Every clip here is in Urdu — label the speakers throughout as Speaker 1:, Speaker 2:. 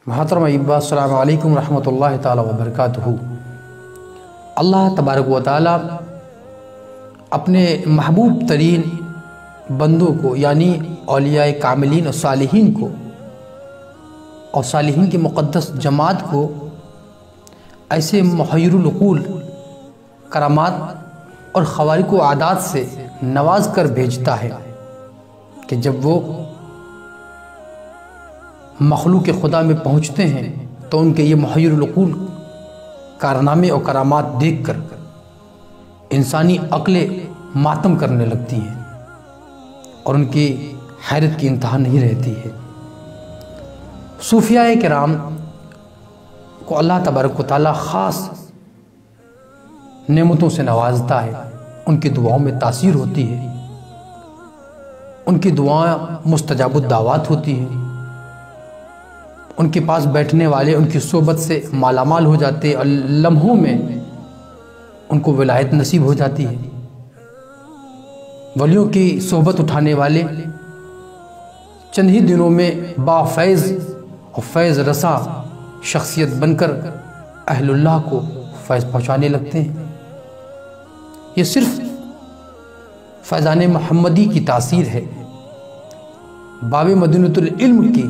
Speaker 1: محترم احبہ السلام علیکم ورحمۃ اللہ تعالی وبرکاتہ۔ اللہ تبارک و تعالی اپنے محبوب ترین بندوں کو یعنی اولیاء کاملین اور صالحین کو اور صالحین کی مقدس جماعت کو ایسے محیر العقول کرامات اور خوارق و عادات سے نواز کر بھیجتا ہے کہ جب وہ مخلوق خدا میں پہنچتے ہیں تو ان کے یہ محیر العقول کارنامے اور کرامات دیکھ کر انسانی عقلیں ماتم کرنے لگتی ہیں اور ان کی حیرت کی انتہا نہیں رہتی ہے۔ صوفیاء کرام کو اللہ تبارک و تعالی خاص نعمتوں سے نوازتا ہے، ان کی دعاؤں میں تاثیر ہوتی ہے، ان کی دعائیں مستجاب الدعوات ہوتی ہیں، ان کے پاس بیٹھنے والے ان کی صحبت سے مالا مال ہو جاتے اور لمحوں میں ان کو ولایت نصیب ہو جاتی ہے۔ ولیوں کی صحبت اٹھانے والے چند ہی دنوں میں با فیض اور فیض رسا شخصیت بن کر اہل اللہ کو فیض پہنچانے لگتے ہیں۔ یہ صرف فیضان محمدی کی تاثیر ہے، باب مدینۃ العلم کی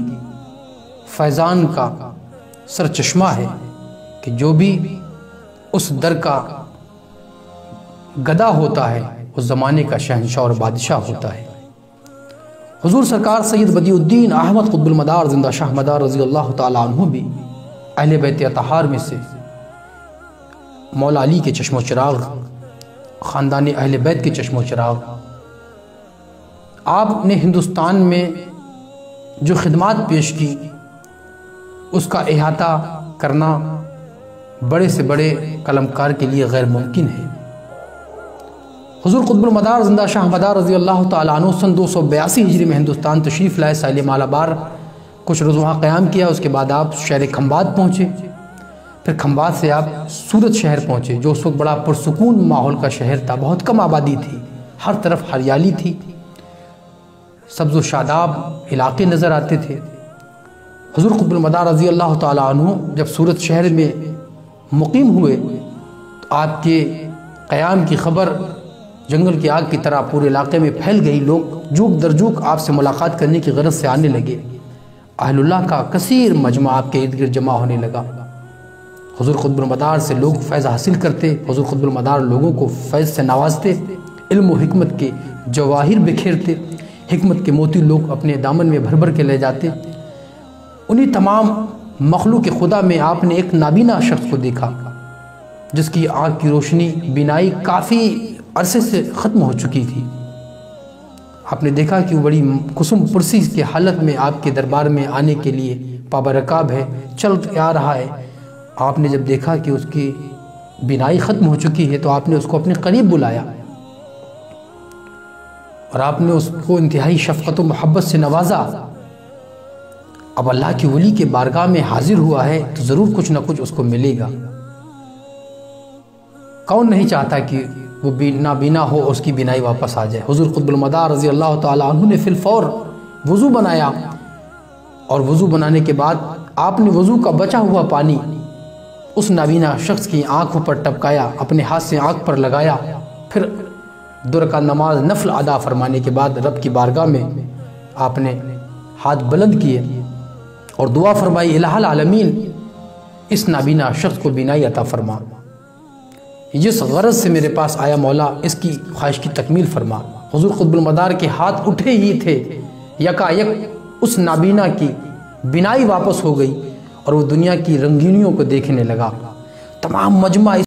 Speaker 1: فیضان کا سر چشمہ ہے کہ جو بھی اس در کا گدا ہوتا ہے اس زمانے کا شہنشاہ اور بادشاہ ہوتا ہے۔ حضور سرکار سید بدیع الدین احمد قطب المدار زندہ شاہ مدار رضی اللہ تعالیٰ عنہ بھی اہل بیت اطہار میں سے مولا علی کے چشم و چراغ، خاندان اہل بیت کے چشم و چراغ۔ آپ نے ہندوستان میں جو خدمات پیش کی اس کا احاطہ کرنا بڑے سے بڑے قلمکار کے لیے غیر ممکن ہے۔ حضور قطب المدار زندہ شاہ مدار رضی اللہ تعالیٰ عنہ سن 282 ہجری میں ہندوستان تشریف لائے، ساحل مالابار کچھ روز وہاں قیام کیا، اس کے بعد آپ شہر کھمبات پہنچے، پھر کھمبات سے آپ سورت شہر پہنچے جو اس وقت بڑا پرسکون ماحول کا شہر تھا، بہت کم آبادی تھی، ہر طرف ہریالی تھی، سبز و شاداب علاقے نظر آتے تھے۔ حضور قطب المدار رضی اللہ تعالیٰ عنہ جب سورت شہر میں مقیم ہوئے تو آپ کے قیام کی خبر جنگل کی آگ کی طرح پورے علاقے میں پھیل گئی، لوگ جوک در جوک آپ سے ملاقات کرنے کی غرض سے آنے لگے، اہل اللہ کا کثیر مجمع آپ کے ارد گرد جمع ہونے لگا۔ حضور قطب المدار سے لوگ فیض حاصل کرتے، حضور قطب المدار لوگوں کو فیض سے نوازتے، علم و حکمت کے جواہر بکھیرتے، حکمت کے موتی لوگ اپنے دامن میں بھر بھر کے لے جاتے۔ انہی تمام مخلوق خدا میں آپ نے ایک نابینا شخص کو دیکھا جس کی آنکھ کی روشنی بینائی کافی عرصے سے ختم ہو چکی تھی۔ آپ نے دیکھا کہ وہ بڑی قسم پرسی کی حالت میں آپ کے دربار میں آنے کے لیے پابرکاب ہے، چل آ رہا ہے۔ آپ نے جب دیکھا کہ اس کی بینائی ختم ہو چکی ہے تو آپ نے اس کو اپنے قریب بلایا اور آپ نے اس کو انتہائی شفقت و محبت سے نوازا۔ اب اللہ کی ولی کے بارگاہ میں حاضر ہوا ہے تو ضرور کچھ نہ کچھ اس کو ملے گا۔ کون نہیں چاہتا کہ وہ نابینا ہو اس کی بینائی واپس آ جائے۔ حضور قطب المدار رضی اللہ تعالیٰ عنہ نے فی الفور وضو بنایا اور وضو بنانے کے بعد آپ نے وضو کا بچا ہوا پانی اس نابینا شخص کی آنکھوں پر ٹپکایا، اپنے ہاتھ سے آنکھ پر لگایا، پھر 2 رکعت نماز نفل ادا فرمانے کے بعد رب کی بارگاہ میں آپ نے ہاتھ بلند کیے اور دعا فرمائی، الہ العالمین اس نابینا شخص کو بینائی عطا فرما، جس غرض سے میرے پاس آیا مولا اس کی خواہش کی تکمیل فرما۔ حضور قطب المدار کے ہاتھ اٹھے ہی تھے، یکا یک اس نابینا کی بینائی واپس ہو گئی اور وہ دنیا کی رنگینیوں کو دیکھنے لگا۔ تمام مجمع